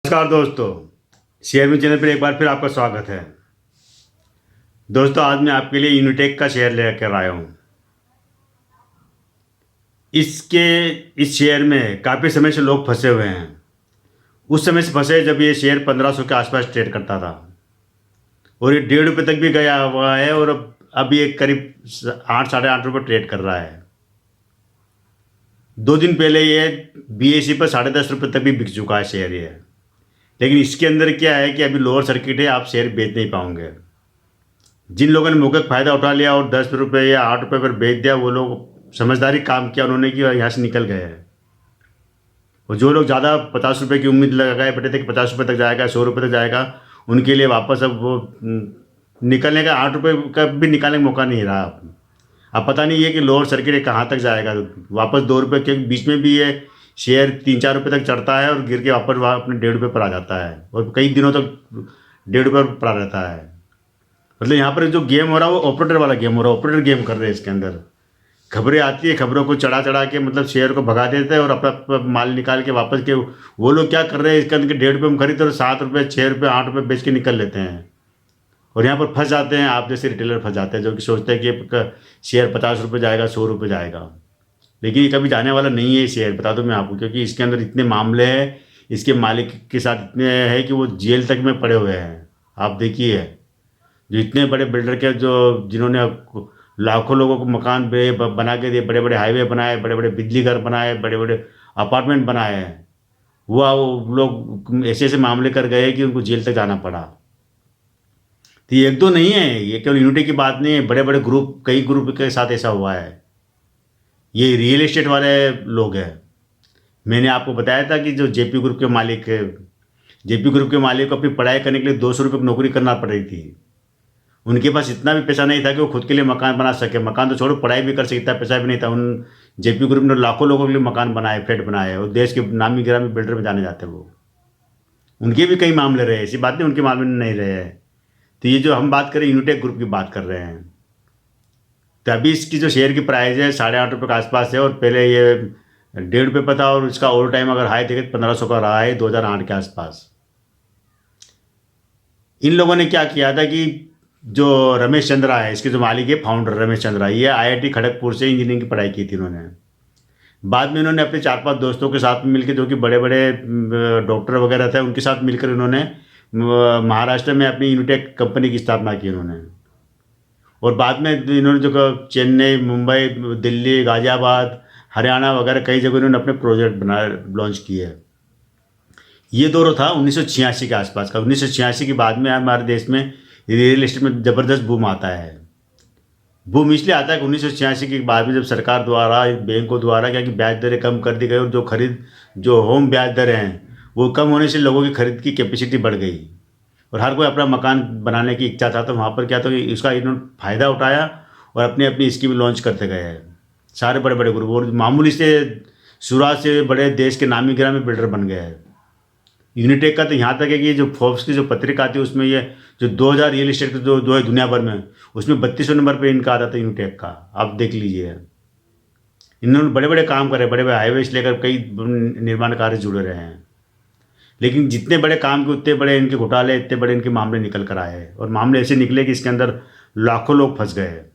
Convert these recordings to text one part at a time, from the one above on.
नमस्कार दोस्तों, शेयर में चैनल पर एक बार फिर आपका स्वागत है। दोस्तों, आज मैं आपके लिए यूनिटेक का शेयर लेकर आया हूँ। इस शेयर में काफ़ी समय से लोग फंसे हुए हैं। उस समय से फंसे जब ये शेयर 1500 के आसपास ट्रेड करता था और ये 1.5 रुपये तक भी गया हुआ है और अब ये करीब 8 साढ़े 8 रुपये ट्रेड कर रहा है। 2 दिन पहले ये BSE पर 10.5 रुपये तक भी बिक चुका है शेयर ये। लेकिन इसके अंदर क्या है कि अभी लोअर सर्किट है, आप शेयर बेच नहीं पाओगे। जिन लोगों ने मौके का फ़ायदा उठा लिया और 10 रुपये या 8 रुपये पर बेच दिया, वो लोग समझदारी काम किया उन्होंने कि यहाँ से निकल गए हैं। और जो लोग ज़्यादा 50 रुपये की उम्मीद लगाए बैठे थे कि 50 रुपये तक जाएगा, 100 रुपये तक जाएगा, उनके लिए वापस अब वो निकलने का 8 रुपये का भी निकालने का मौका नहीं रहा। अब पता नहीं है कि लोअर सर्किट कहाँ तक जाएगा। वापस 2 रुपये के बीच में भी ये शेयर 3-4 रुपये तक चढ़ता है और गिर के वापस अपने 1.5 रुपये पर आ जाता है और कई दिनों तक 1.5 रुपये पर पड़ा रहता है। मतलब यहाँ पर जो गेम हो रहा है वो ऑपरेटर वाला गेम हो रहा है। ऑपरेटर गेम कर रहे हैं इसके अंदर। खबरें आती है, खबरों को चढ़ा चढ़ा के मतलब शेयर को भगा देते हैं और अपना माल निकाल के वापस के वो लोग क्या कर रहे हैं, इसके अंदर 1.5 रुपये में खरीदते और 7 रुपये 6 रुपये 8 रुपये बेच के निकल लेते हैं। और यहाँ पर फंस जाते हैं, आप जैसे रिटेलर फंस जाते हैं जो कि सोचते हैं कि शेयर 50 रुपये जाएगा, 100 रुपये जाएगा। लेकिन ये कभी जाने वाला नहीं है ये शेयर, बता दूं मैं आपको, क्योंकि इसके अंदर इतने मामले हैं, इसके मालिक के साथ इतने हैं कि वो जेल तक में पड़े हुए हैं। आप देखिए, जो इतने बड़े बिल्डर के जिन्होंने लाखों लोगों को मकान बना के दिए, बड़े बड़े हाईवे बनाए, बड़े बड़े बिजली घर बनाए, बड़े बड़े अपार्टमेंट बनाए हैं, वो लोग ऐसे ऐसे मामले कर गए कि उनको जेल तक जाना पड़ा। तो ये एक दो नहीं है, ये केवल यूनिटी की बात नहीं है, बड़े बड़े ग्रुप, कई ग्रुप के साथ ऐसा हुआ है। ये रियल एस्टेट वाले लोग हैं। मैंने आपको बताया था कि जो जेपी ग्रुप के मालिक है, जेपी ग्रुप के मालिक को अपनी पढ़ाई करने के लिए 200 रुपये की नौकरी करना पड़ रही थी। उनके पास इतना भी पैसा नहीं था कि वो खुद के लिए मकान बना सके। मकान तो छोड़ो, पढ़ाई भी कर सके, इतना पैसा भी नहीं था। उन जेपी ग्रुप ने लाखों लोगों के लिए मकान बनाए, फ्लैट बनाए और देश के नामी गिरामी बिल्डर में जाने जाते वो। उनके भी कई मामले रहे, ऐसी बात नहीं उनके मामले में नहीं रहे हैं। तो ये जो हम बात करें यूनिटेक ग्रुप की बात कर रहे हैं, तो अभी इसकी जो शेयर की प्राइस है 8.5 रुपये के आसपास है और पहले ये 1.5 रुपये पर था और इसका ऑल टाइम अगर हाई देखें 1500 का रहा है 2008 के आसपास। इन लोगों ने क्या किया था कि जो रमेश चंद्रा है, इसके जो मालिक है, फाउंडर रमेश चंद्रा, ये IIT खड़गपुर से इंजीनियरिंग की पढ़ाई की थी इन्होंने। बाद में इन्होंने अपने 4-5 दोस्तों के साथ मिलकर, जो कि बड़े बड़े डॉक्टर वगैरह थे, उनके साथ मिलकर इन्होंने महाराष्ट्र में अपनी यूनिटेक कंपनी की स्थापना की इन्होंने। और बाद में इन्होंने जो चेन्नई, मुंबई, दिल्ली, गाज़ियाबाद, हरियाणा वगैरह कई जगह इन्होंने अपने प्रोजेक्ट लॉन्च किए हैं। ये दौर था 1986 के आसपास का। 1986 के बाद में हमारे देश में रियल एस्टेट में ज़बरदस्त बूम आता है। बूम इसलिए आता है कि 1986 के बाद में जब सरकार द्वारा, बैंकों द्वारा क्या कि ब्याज दरें कम कर दी गई और जो होम ब्याज दरें हैं वो कम होने से लोगों की खरीद की कैपेसिटी बढ़ गई और हर कोई अपना मकान बनाने की इच्छा था। तो वहाँ पर क्या था कि इसका इन्होंने फ़ायदा उठाया और अपनी अपनी स्कीम लॉन्च करते गए हैं सारे बड़े बड़े ग्रुप। और मामूली से शुरुआत से बड़े देश के नामी गिरामी बिल्डर बन गए हैं। यूनिटेक का तो यहाँ तक है कि जो फोर्ब्स की जो पत्रिका आती है उसमें ये जो 2000 रियल एस्टेट के जो है दुनिया भर में, उसमें 32वें नंबर पर इनका आता था यूनिटेक का। आप देख लीजिए, इन्होंने बड़े बड़े काम करे, बड़े बड़े हाईवे से लेकर कई निर्माण कार्य जुड़े रहे हैं। लेकिन जितने बड़े काम के उतने बड़े इनके घोटाले, इतने बड़े इनके मामले निकल कर आए हैं और मामले ऐसे निकले कि इसके अंदर लाखों लोग फंस गए हैं।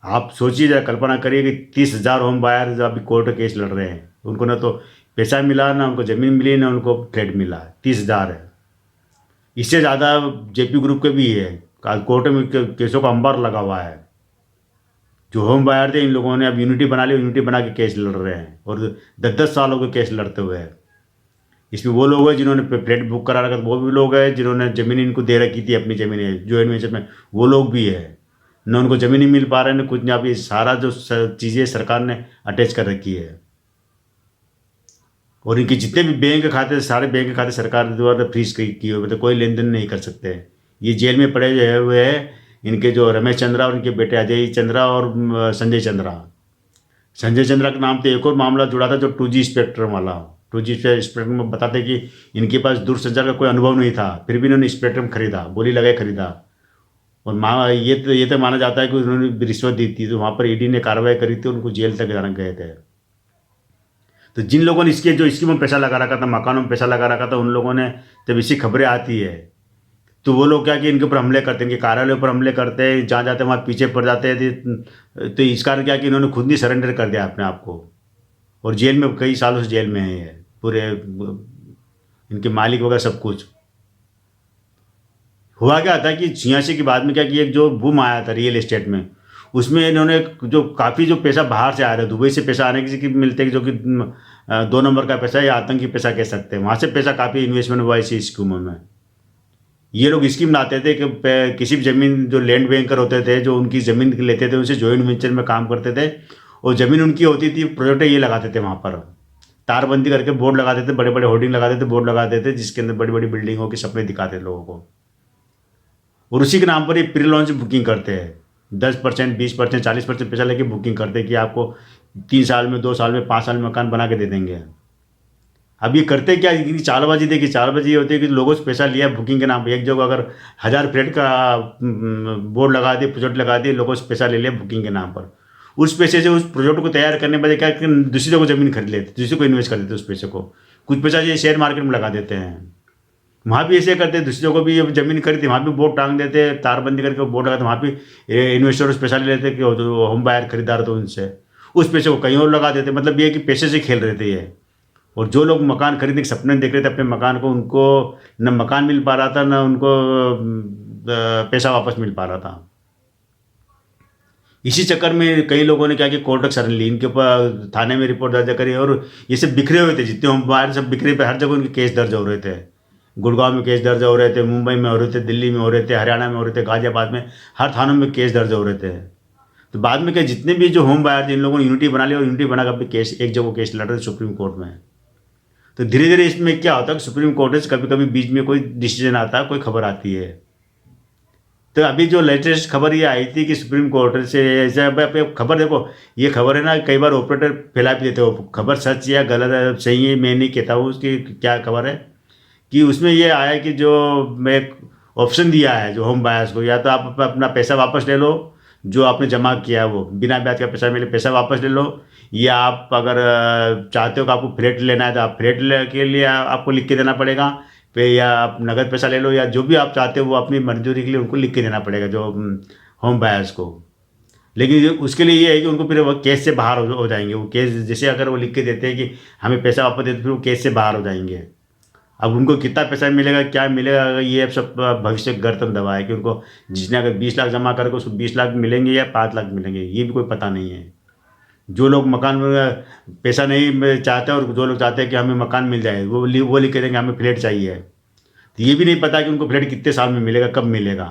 आप सोचिए, जरा कल्पना करिए कि 30,000 होम बायर जो अभी कोर्ट केस लड़ रहे हैं, उनको ना तो पैसा मिला, ना उनको ज़मीन मिली, ना उनको फ्लैट मिला। 30,000 है। इससे ज़्यादा जेपी ग्रुप के भी है। कोर्ट में केसों का अंबार लगा हुआ है। जो होम बायर थे, इन लोगों ने अब यूनिटी बना ली, यूनिटी बना के केस लड़ रहे हैं और 10-10 सालों के केस लड़ते हुए हैं। इसमें वो लोग हैं जिन्होंने फ्लैट बुक करा रखा था, वो भी लोग हैं जिन्होंने ज़मीन इनको दे रखी थी, अपनी ज़मीनें जो इन्वेंचर में, वो लोग भी है। न उनको ज़मीन नहीं मिल पा रहे, न कुछ नहीं। आप ये सारा जो चीज़ें सरकार ने अटैच कर रखी है और इनके जितने भी बैंक खाते, सारे बैंक खाते सरकार द्वारा फ्रीज किए हुए, तो कोई लेन देन नहीं कर सकते। ये जेल में पड़े हुए हैं इनके जो रमेश चंद्रा और इनके बेटे अजय चंद्रा और संजय चंद्रा। संजय चंद्रा के नाम पे एक और मामला जुड़ा था, जो 2G स्पेक्ट्रम वाला। 2G स्पेक्ट्रम में बताते कि इनके पास दूरसंचार का कोई अनुभव नहीं था, फिर भी इन्होंने स्पेक्ट्रम खरीदा, बोली लगाए खरीदा। और ये तो माना जाता है कि उन्होंने रिश्वत दी थी, तो वहाँ पर ED ने कार्रवाई करी थी, उनको जेल तक जाना गए थे। तो जिन लोगों ने इसके जो स्कीम में पैसा लगा रखा था, मकानों में पैसा लगा रखा था, उन लोगों ने जब इसी खबरें आती है तो वो लोग क्या कि इनके ऊपर हमले करते हैं, इनके कार्यालयों पर हमले करते हैं, जहाँ जाते हैं वहाँ पीछे पड़ जाते हैं। तो इस कारण क्या कि इन्होंने खुद नहीं सरेंडर कर दिया अपने आप को, और जेल में कई सालों से जेल में है ये पूरे इनके मालिक वगैरह सब कुछ। हुआ क्या था कि 86 के बाद में क्या कि एक जो बूम आया था रियल एस्टेट में, उसमें इन्होंने जो काफ़ी जो पैसा बाहर से आया था, दुबई से पैसा आने किसी की मिलते जो कि 2 नंबर का पैसा या आतंकी पैसा कह सकते हैं, वहाँ से पैसा काफ़ी इन्वेस्टमेंट हुआ इसी स्कीमों में। ये लोग स्कीम लाते थे कि किसी भी ज़मीन जो लैंड बैंकर होते थे जो उनकी ज़मीन लेते थे उनसे जॉइंट वेंचर में काम करते थे, और ज़मीन उनकी होती थी, प्रोजेक्ट ये लगाते थे वहाँ पर, तारबंदी करके बोर्ड लगाते थे, बड़े बड़े होर्डिंग लगाते थे, बोर्ड लगाते थे जिसके अंदर बड़ी बड़ी बिल्डिंगों के सपने दिखाते थे लोगों को, और उसी के नाम पर ये प्री लॉन्च बुकिंग करते हैं। 10%, 20%, 40% पैसा लेके बुकिंग करते हैं कि आपको 3 साल में, 2 साल में, 5 साल में मकान बना के दे देंगे। अब ये करते क्या, इनकी चालबाजी देखिए, चालबाजी ये होती है कि लोगों से पैसा लिया बुकिंग के नाम पर, एक जगह अगर 1000 फ्लैट का बोर्ड लगा दिए, प्रोजेक्ट लगा दिए, लोगों से पैसा ले लिया बुकिंग के नाम पर, उस पैसे से उस प्रोजेक्ट को तैयार करने बजाय क्या दूसरी जगह ज़मीन खरीद लेते, दूसरी को इन्वेस्ट कर देते उस पैसे को, कुछ पैसा ये शेयर मार्केट में लगा देते हैं। वहाँ भी ऐसे करते हैं, दूसरी जगह भी ज़मीन खरीदते, वहाँ भी बोर्ड टांग देते हैं, तारबंदी करके बोर्ड लगाते, वहाँ भी इन्वेस्टर्स पैसा ले लेते कि जो होम बायर खरीदार थे उनसे, उस पैसे को कहीं और लगा देते। मतलब ये कि पैसे से खेल रहे थे ये। और जो लोग मकान खरीदने के सपने देख रहे थे अपने मकान को, उनको न मकान मिल पा रहा था, न उनको पैसा वापस मिल पा रहा था। इसी चक्कर में कई लोगों ने क्या कि कोर्ट शरण ली, इनके ऊपर थाने में रिपोर्ट दर्ज करी, और ये सब बिखरे हुए थे, जितने होम बायर सब बिखरे पे, हर जगह उनके केस दर्ज हो रहे थे। गुड़गांव में केस दर्ज हो रहे थे, मुंबई में हो रहे थे, दिल्ली में हो रहे थे, हरियाणा में हो रहे थे, गाजियाबाद में, हर थानों में केस दर्ज हो रहे थे। तो बाद में क्या जितने भी जो होम बायर थे इन लोगों ने यूनिटी बना लिया, और यूनिटी बनाकर अपने केस एक जगह केस लड़ रहे थे सुप्रीम कोर्ट में। तो धीरे धीरे इसमें क्या होता है कि सुप्रीम कोर्ट से कभी कभी बीच में कोई डिसीजन आता है, कोई खबर आती है। तो अभी जो लेटेस्ट खबर ये आई थी कि सुप्रीम कोर्ट से ऐसा खबर, देखो ये खबर है ना, कई बार ऑपरेटर फैला भी देते हो, खबर सच या गलत है, सही है, मैं नहीं कहता हूँ उसकी क्या खबर है, कि उसमें ये आया कि जो मैं ऑप्शन दिया है जो होम बायर्स को, या तो आप अपना पैसा वापस ले लो जो आपने जमा किया है, वो बिना ब्याज का पैसा मिले पैसा वापस ले लो, या आप अगर चाहते हो कि आपको फ्लैट लेना है तो आप फ्लैट के लिए आपको लिख के देना पड़ेगा पे, या आप नगद पैसा ले लो, या जो भी आप चाहते हो वो अपनी मंजूरी के लिए उनको लिख के देना पड़ेगा जो होम बायर्स को। लेकिन उसके लिए ये है कि उनको फिर वो केस से बाहर हो जाएंगे। वो केस जैसे अगर वो लिख के देते हैं कि हमें पैसा वापस देते, फिर वो केस से बाहर हो जाएंगे। अब उनको कितना पैसा मिलेगा, क्या मिलेगा, ये अब सब भविष्य गर्दन दबा है कि उनको जिसने अगर 20 लाख जमा करके उसको 20 लाख मिलेंगे या 5 लाख मिलेंगे, ये भी कोई पता नहीं है। जो लोग मकान में पैसा नहीं चाहते और जो लोग चाहते हैं कि हमें मकान मिल जाए, वो लिख के देंगे हमें फ्लैट चाहिए, तो ये भी नहीं पता कि उनको फ्लैट कितने साल में मिलेगा, कब मिलेगा,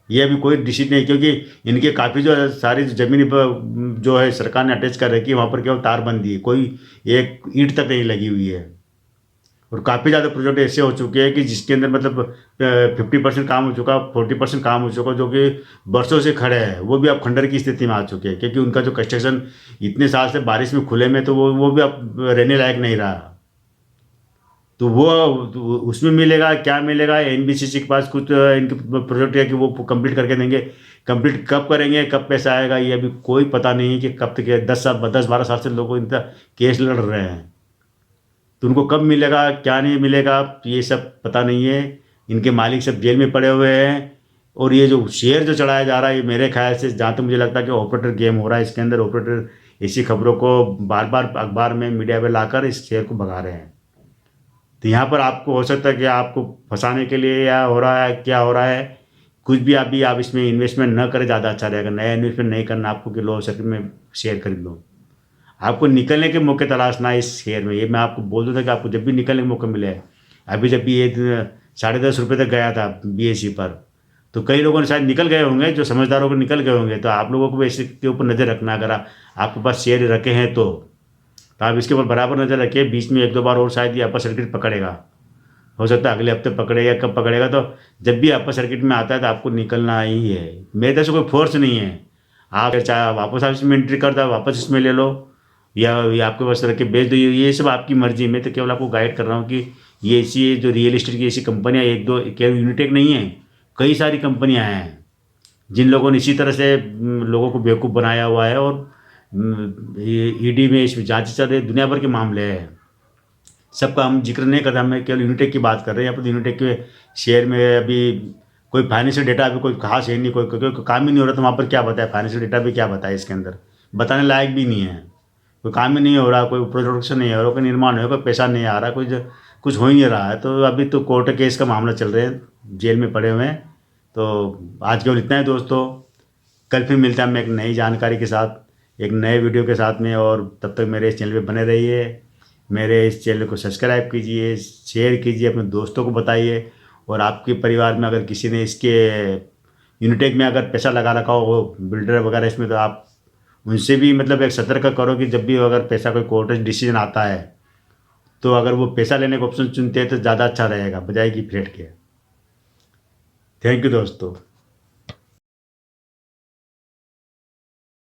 ये अभी कोई डिसीजन नहीं। क्योंकि इनके काफ़ी जो सारी ज़मीन पर जो है सरकार ने अटैच कर रखी है, वहाँ पर केवल तारबंदी है, कोई एक ईंट तक नहीं लगी हुई है। और काफ़ी ज़्यादा प्रोजेक्ट ऐसे हो चुके हैं कि जिसके अंदर मतलब 50% काम हो चुका, 40% काम हो चुका, जो कि वर्षों से खड़े हैं, वो भी अब खंडर की स्थिति में आ चुके हैं, क्योंकि उनका जो कंस्ट्रक्शन इतने साल से बारिश में खुले में, तो वो भी अब रहने लायक नहीं रहा। तो वो उसमें मिलेगा क्या मिलेगा, एनबीसीसी के पास कुछ इनके प्रोजेक्ट है कि वो कंप्लीट करके देंगे, कंप्लीट कब करेंगे, कब पैसा आएगा, ये अभी कोई पता नहीं है कि कब तक। 10-12 साल से लोग इनका केस लड़ रहे हैं, तो उनको कब मिलेगा क्या नहीं मिलेगा ये सब पता नहीं है। इनके मालिक सब जेल में पड़े हुए हैं, और ये जो शेयर जो चढ़ाया जा रहा है, ये मेरे ख्याल से जहाँ तक मुझे लगता है कि ऑपरेटर गेम हो रहा है। इसके अंदर ऑपरेटर ऐसी खबरों को बार बार अखबार में, मीडिया में लाकर इस शेयर को भगा रहे हैं। तो यहाँ पर आपको हो सकता है कि आपको फंसाने के लिए या हो रहा है, क्या हो रहा है, कुछ भी आप इसमें इन्वेस्टमेंट न करें, ज़्यादा अच्छा रहेगा। नया इन्वेस्टमेंट नहीं करना आपको कि लो सर्किट में शेयर खरीद लो, आपको निकलने के मौके तलाशना है इस शेयर में। ये मैं आपको बोल दूँ था कि आपको जब भी निकलने का मौका मिले, अभी जब भी ये 10.5 रुपये तक गया था BSE पर, तो कई लोगों ने शायद निकल गए होंगे, जो समझदारों को निकल गए होंगे। तो आप लोगों को भी इसके ऊपर नज़र रखना, अगर आपके पास शेयर रखे हैं तो आप इसके ऊपर बराबर नज़र रखिए। बीच में 1-2 बार और शायद ये अपर सर्किट पकड़ेगा, हो सकता है अगले हफ्ते पकड़ेगा, कब पकड़ेगा। तो जब भी अपर सर्किट में आता है तो आपको निकलना ही है। मेरे तरफ से कोई फोर्स नहीं है, आप चाहे वापस आप इसमें एंट्री करता वापस इसमें ले लो, या आपके पास रख के बेच दो, ये सब आपकी मर्जी। मैं तो केवल आपको गाइड कर रहा हूँ कि ये ऐसी जो रियल इस्टेट की ऐसी कंपनियाँ 1-2 केवल यूनिटेक नहीं है, कई सारी कंपनियाँ हैं जिन लोगों ने इसी तरह से लोगों को बेवकूफ़ बनाया हुआ है, और ईडी में इसमें जांच चल रही है, दुनिया भर के मामले हैं। सबका हम जिक्र नहीं कर रहे, हम केवल यूनिटेक की बात कर रहे हैं। यहाँ पर यूनिटेक के शेयर में अभी कोई फाइनेंशियल डेटा अभी कोई खास है नहीं, कोई काम ही नहीं हो रहा, तो वहाँ पर क्या बताए, फाइनेंशियल डेटा भी क्या बताए, इसके अंदर बताने लायक भी नहीं है। कोई काम ही नहीं हो रहा, कोई प्रोडक्शन नहीं हो रहा, कोई निर्माण हो, कोई पैसा नहीं आ रहा, कुछ हो ही नहीं रहा है। तो अभी तो कोर्ट केस का मामला चल रहे हैं, जेल में पड़े हुए हैं। तो आज केवल इतना है दोस्तों, कल फिर मिलता है मैं एक नई जानकारी के साथ, एक नए वीडियो के साथ में। और तब तक मेरे इस चैनल पे बने रहिए, मेरे इस चैनल को सब्सक्राइब कीजिए, शेयर कीजिए, अपने दोस्तों को बताइए। और आपके परिवार में अगर किसी ने इसके यूनिटेक में अगर पैसा लगा रखा हो, वो बिल्डर वगैरह इसमें, तो आप उनसे भी मतलब एक सतर्क करो कि जब भी अगर पैसा कोई कोर्ट डिसीजन आता है, तो अगर वो पैसा लेने का ऑप्शन चुनते हैं तो ज़्यादा अच्छा रहेगा बजाय कि फ्लेट के। थैंक यू दोस्तों।